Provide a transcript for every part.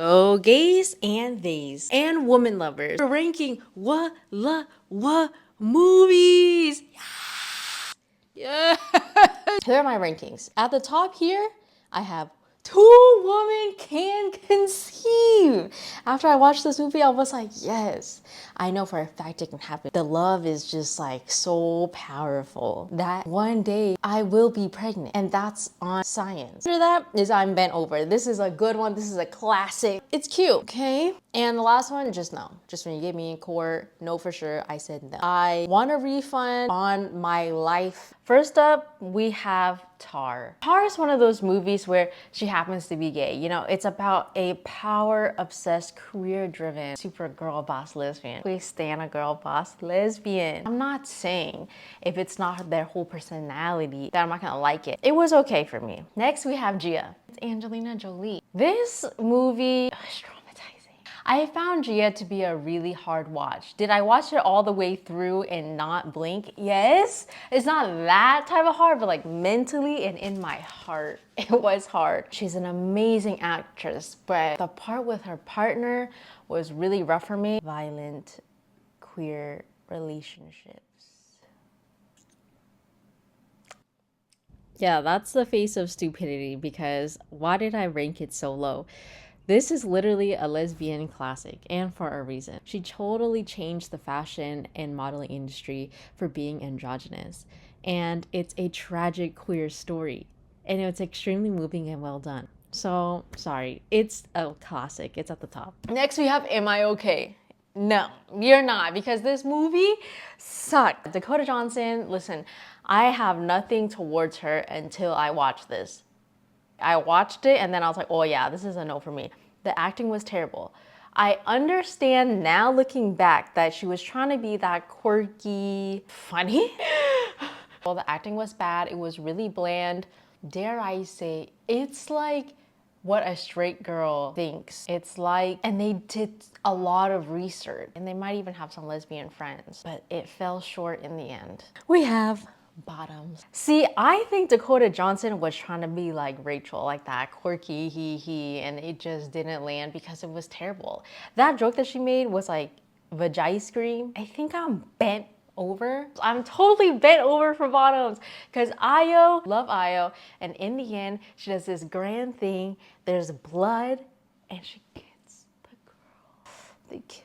Oh, gays and theys and woman lovers. We're ranking what movies. Yeah. Here are my rankings. At the top here, I have Two Women Can Conceive. After I watched this movie, I was like, yes, I know for a fact it can happen. The love is just like so powerful that one day I will be pregnant, and that's on science. After that is I'm Bent Over. This is a good one. This is a classic. It's cute, okay? And the last one, just no. Just when you get me in court, no for sure, I said no. I want a refund on my life. First up, we have Tar. Tar is one of those movies where she happens to be gay. You know, it's about a power-obsessed, career-driven, super girl boss lesbian. Please stand a girl boss lesbian. I'm not saying if it's not their whole personality that I'm not gonna like it. It was okay for me. Next, we have Gia. It's Angelina Jolie. This movie is traumatizing. I found Gia to be a really hard watch. Did I watch it all the way through and not blink? Yes. It's not that type of hard, but like mentally and in my heart, it was hard. She's an amazing actress, but the part with her partner was really rough for me. Violent queer relationships. Yeah, that's the face of stupidity, because why did I rank it so low? This is literally a lesbian classic, and for a reason. She totally changed the fashion and modeling industry for being androgynous. And it's a tragic queer story. And it's extremely moving and well done. So, sorry, it's a classic. It's at the top. Next, we have Am I Okay? No, you're not, because this movie sucked. Dakota Johnson, listen, I have nothing towards her until I watched this. I watched it and then I was like, oh yeah, this is a no for me. The acting was terrible. I understand now looking back that she was trying to be that quirky, funny. Well, the acting was bad. It was really bland. Dare I say, it's like what a straight girl thinks. It's like, and they did a lot of research, and they might even have some lesbian friends, but it fell short in the end. We have Bottoms. See, I think Dakota Johnson was trying to be like Rachel, like that quirky he, and it just didn't land because it was terrible. That joke that she made was like vagi scream. I think I'm bent over. I'm totally bent over for Bottoms, because Io, love Io, and in the end, she does this grand thing. There's blood, and she gets the girl. They kiss.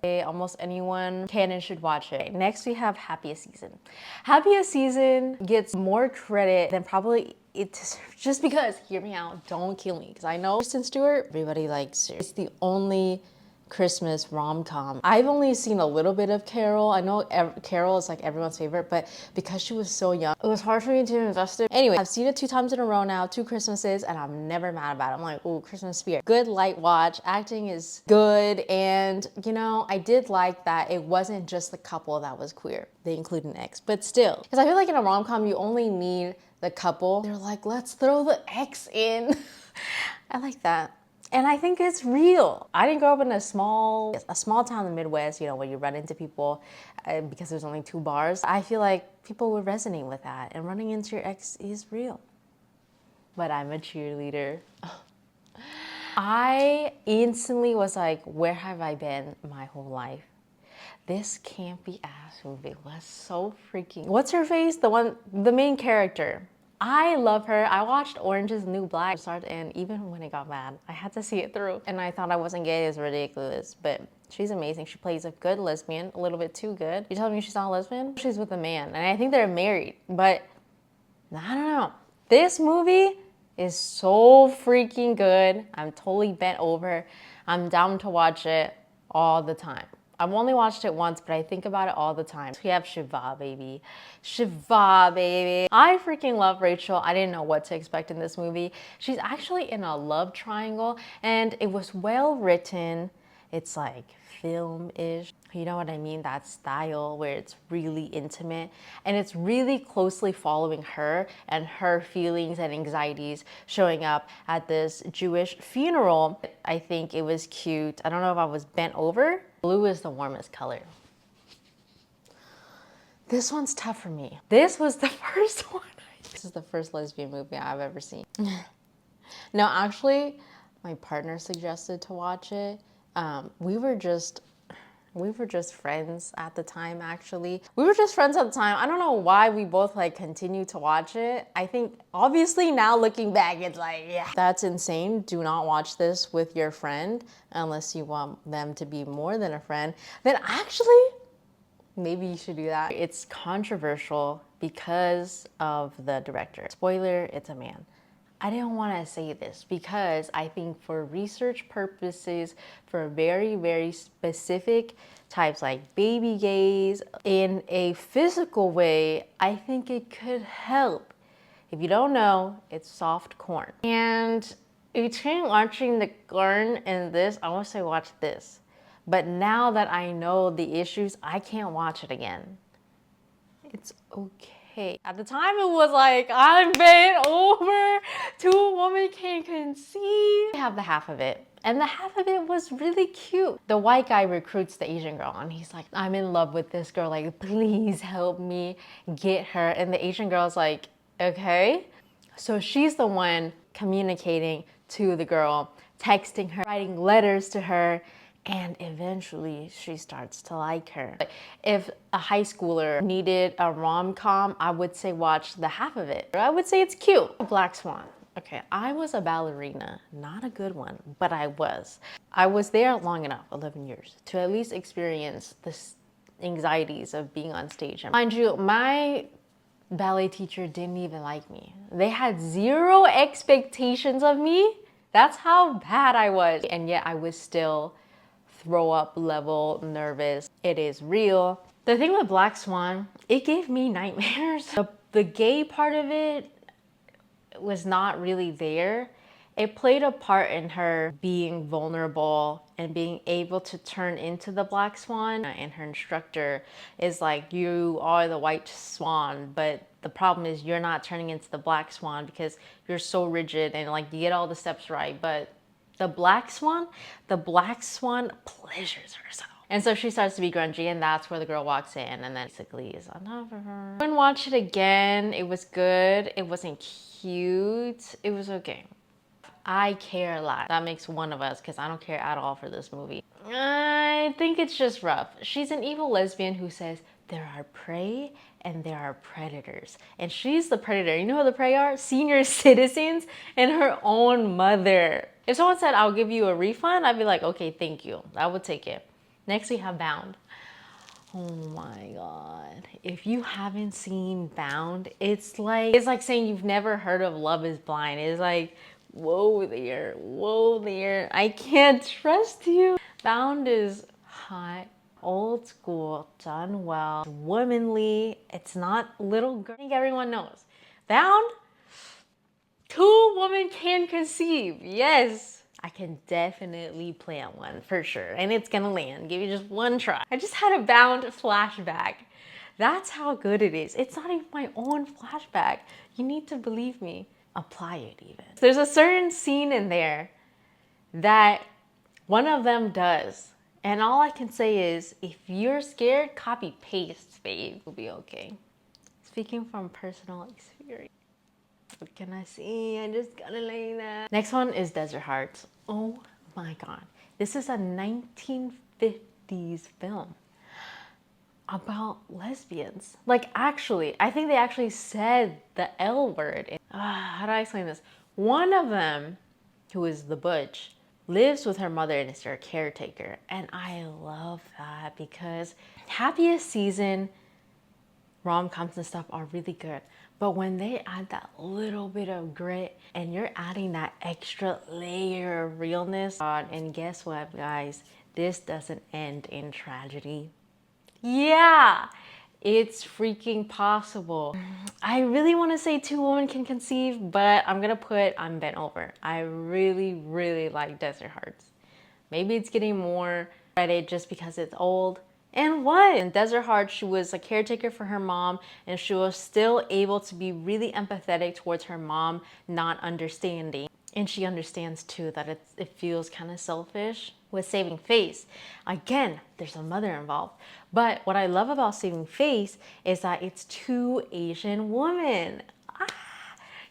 Almost anyone can and should watch it. Next, we have Happiest Season. Happiest Season gets more credit than probably it deserves, just because, hear me out, don't kill me, because I know Kristen Stewart, everybody likes her. It's the only Christmas rom-com. I've only seen a little bit of Carol. I know Carol is like everyone's favorite, but because she was so young, it was hard for me to invest in. Anyway, I've seen it 2 times in a row now, 2 Christmases, and I'm never mad about it. I'm like, ooh, Christmas spirit. Good light watch, acting is good, and you know, I did like that it wasn't just the couple that was queer. They include an ex, but still. Because I feel like in a rom-com, you only need the couple. They're like, let's throw the ex in. I like that. And I think it's real. I didn't grow up in a small town in the Midwest, you know, where you run into people because there's only 2 bars. I feel like people would resonate with that, and running into your ex is real. But I'm a cheerleader. I instantly was like, where have I been my whole life? This campy ass movie was so freaking... What's her face? The main character. I love her. I watched Orange is the New Black and even when it got bad, I had to see it through. And I thought I wasn't gay. It was ridiculous, but she's amazing. She plays a good lesbian, a little bit too good. You telling me she's not a lesbian? She's with a man, and I think they're married, but I don't know. This movie is so freaking good. I'm totally bent over. I'm down to watch it all the time. I've only watched it once, but I think about it all the time. We have Shiva, baby. Shiva, baby. I freaking love Rachel. I didn't know what to expect in this movie. She's actually in a love triangle, and it was well written. It's like film-ish. You know what I mean? That style where it's really intimate, and it's really closely following her and her feelings and anxieties showing up at this Jewish funeral. I think it was cute. I don't know if I was bent over. Blue is the warmest color. This one's tough for me. This was the first one. This is the first lesbian movie I've ever seen. No, actually, My partner suggested to watch it. We were just friends at the time, actually. We were just friends at the time. I don't know why we both like continued to watch it. I think obviously now looking back, it's like, yeah, that's insane. Do not watch this with your friend unless you want them to be more than a friend. Then actually, maybe you should do that. It's controversial because of the director. Spoiler, it's a man. I didn't want to say this because I think for research purposes, for very, very specific types like baby gays, in a physical way, I think it could help. If you don't know, it's soft corn. And between watching the corn and this, I want to say watch this. But now that I know the issues, I can't watch it again. It's okay. At the time, it was like, I'm bent over, two women can't conceive. I have the half of it. And the half of it was really cute. The white guy recruits the Asian girl and he's like, I'm in love with this girl. Like, please help me get her. And the Asian girl's like, okay. So she's the one communicating to the girl, texting her, writing letters to her, and eventually she starts to like her. If a high schooler needed a rom-com, I would say watch the half of it. I would say it's cute. Black Swan. Okay, I was a ballerina, not a good one, but I was. I was there long enough, 11 years, to at least experience the anxieties of being on stage. Mind you, my ballet teacher didn't even like me. They had zero expectations of me. That's how bad I was. And yet I was still throw up level nervous. It is real. The thing with Black Swan, it gave me nightmares. The gay part of it was not really there. It played a part in her being vulnerable and being able to turn into the Black Swan. And her instructor is like, you are the white swan, but the problem is you're not turning into the Black Swan because you're so rigid and like you get all the steps right, but the Black Swan pleasures herself. And so she starts to be grungy, and that's where the girl walks in and then basically is enough of her. I wouldn't watch it again. It was good. It wasn't cute. It was okay. I care a lot. That makes one of us because I don't care at all for this movie. I think it's just rough. She's an evil lesbian who says there are prey and there are predators. And she's the predator. You know who the prey are? Senior citizens and her own mother. If someone said, I'll give you a refund, I'd be like, okay, thank you. I would take it. Next, we have Bound. Oh my God. If you haven't seen Bound, it's like saying you've never heard of Love is Blind. It's like, whoa there. I can't trust you. Bound is hot, old school, done well, womanly. It's not little girl. I think everyone knows. Bound, two women can conceive. Yes. I can definitely plan one for sure. And it's gonna land. Give you just one try. I just had a Bound flashback. That's how good it is. It's not even my own flashback. You need to believe me. Apply it even. There's a certain scene in there that one of them does. And all I can say is, if you're scared, copy paste, babe. It'll be okay. Speaking from personal experience. What can I see? I just gotta lay that. Next one is Desert Hearts. Oh my God. This is a 1950s film about lesbians. Like, actually, I think they actually said the L word. How do I explain this? One of them, who is the butch, lives with her mother and is her caretaker. And I love that because happiest season rom-coms and stuff are really good. But when they add that little bit of grit and you're adding that extra layer of realness, and guess what, guys? This doesn't end in tragedy. Yeah, it's freaking possible. I really want to say two women can conceive, but I'm gonna put I'm bent over. I really, really like Desert Hearts. Maybe it's getting more credit just because it's old. And what? In Desert Hearts, she was a caretaker for her mom, and she was still able to be really empathetic towards her mom not understanding. And she understands too that it feels kind of selfish. With Saving Face, again, there's a mother involved. But what I love about Saving Face is that it's two Asian women.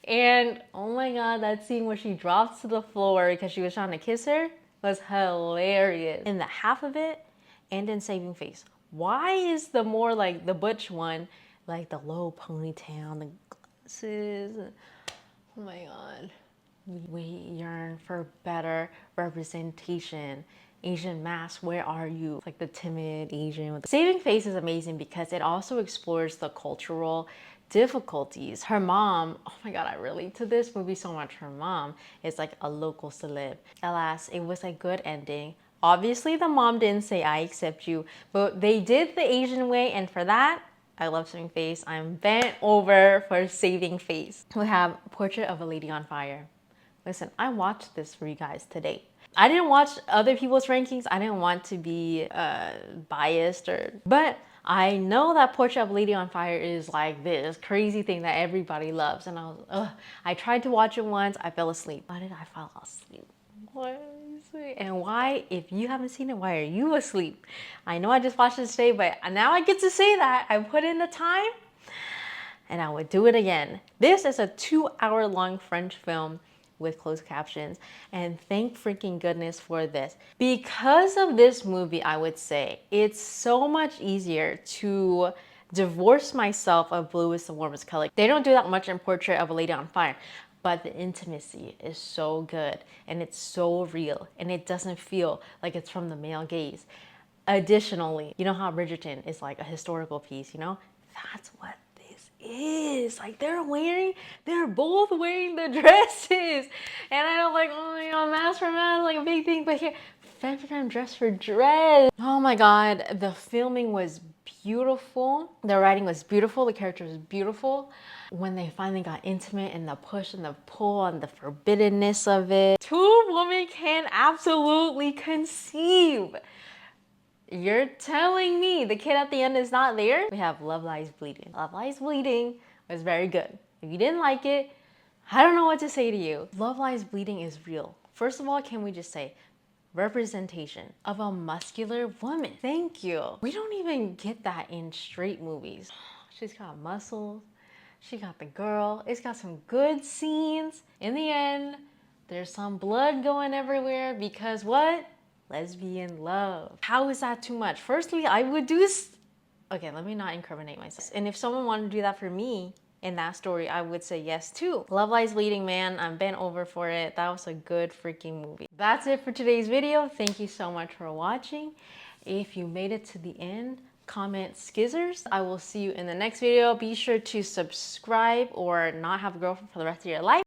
And oh my god, that scene where she drops to the floor because she was trying to kiss her was hilarious. In the half of it and in Saving Face, why is the more like the butch one, like the low ponytail, the glasses? Oh my god. We yearn for better representation. Asian mask, where are you? Like the timid Asian. Saving Face is amazing because it also explores the cultural difficulties. Her mom, oh my god, I relate to this movie so much. Her mom is like a local celeb. Alas, it was a good ending. Obviously, the mom didn't say I accept you, but they did the Asian way, and for that, I love Saving Face. I'm bent over for Saving Face. We have Portrait of a Lady on Fire. Listen, I watched this for you guys today. I didn't watch other people's rankings. I didn't want to be biased but I know that Portrait of a Lady on Fire is like this crazy thing that everybody loves. And I tried to watch it once. I fell asleep. Why did I fall asleep? Why? And why, if you haven't seen it, why are you asleep? I know I just watched it today, but now I get to say that. I put in the time and I would do it again. This is a 2-hour long French film with closed captions, and thank freaking goodness for this. Because of this movie, I would say it's so much easier to divorce myself of blue is the warmest color. They don't do that much in Portrait of a Lady on Fire, but the intimacy is so good and it's so real and it doesn't feel like it's from the male gaze. Additionally, you know how Bridgerton is like a historical piece, you know? That's what is like they're both wearing the dresses, and I don't like, oh my god, mask for mask, like a big thing, but here femme for femme, dress for dress. Oh my god, the filming was beautiful, the writing was beautiful, the character was beautiful. When they finally got intimate and the push and the pull and the forbiddenness of it, two women can absolutely conceive. You're telling me the kid at the end is not there? We have Love Lies Bleeding. Love Lies Bleeding was very good. If you didn't like it, I don't know what to say to you. Love Lies Bleeding is real. First of all, can we just say representation of a muscular woman? Thank you. We don't even get that in straight movies. She's got muscles. She got the girl. It's got some good scenes. In the end, there's some blood going everywhere because what? Lesbian love. How is that too much? Firstly, I would do this. Okay, let me not incriminate myself. And if someone wanted to do that for me in that story, I would say yes too. Love Lies Bleeding, man. I'm bent over for it. That was a good freaking movie. That's it for today's video. Thank you so much for watching. If you made it to the end, comment skizzers. I will see you in the next video. Be sure to subscribe or not have a girlfriend for the rest of your life.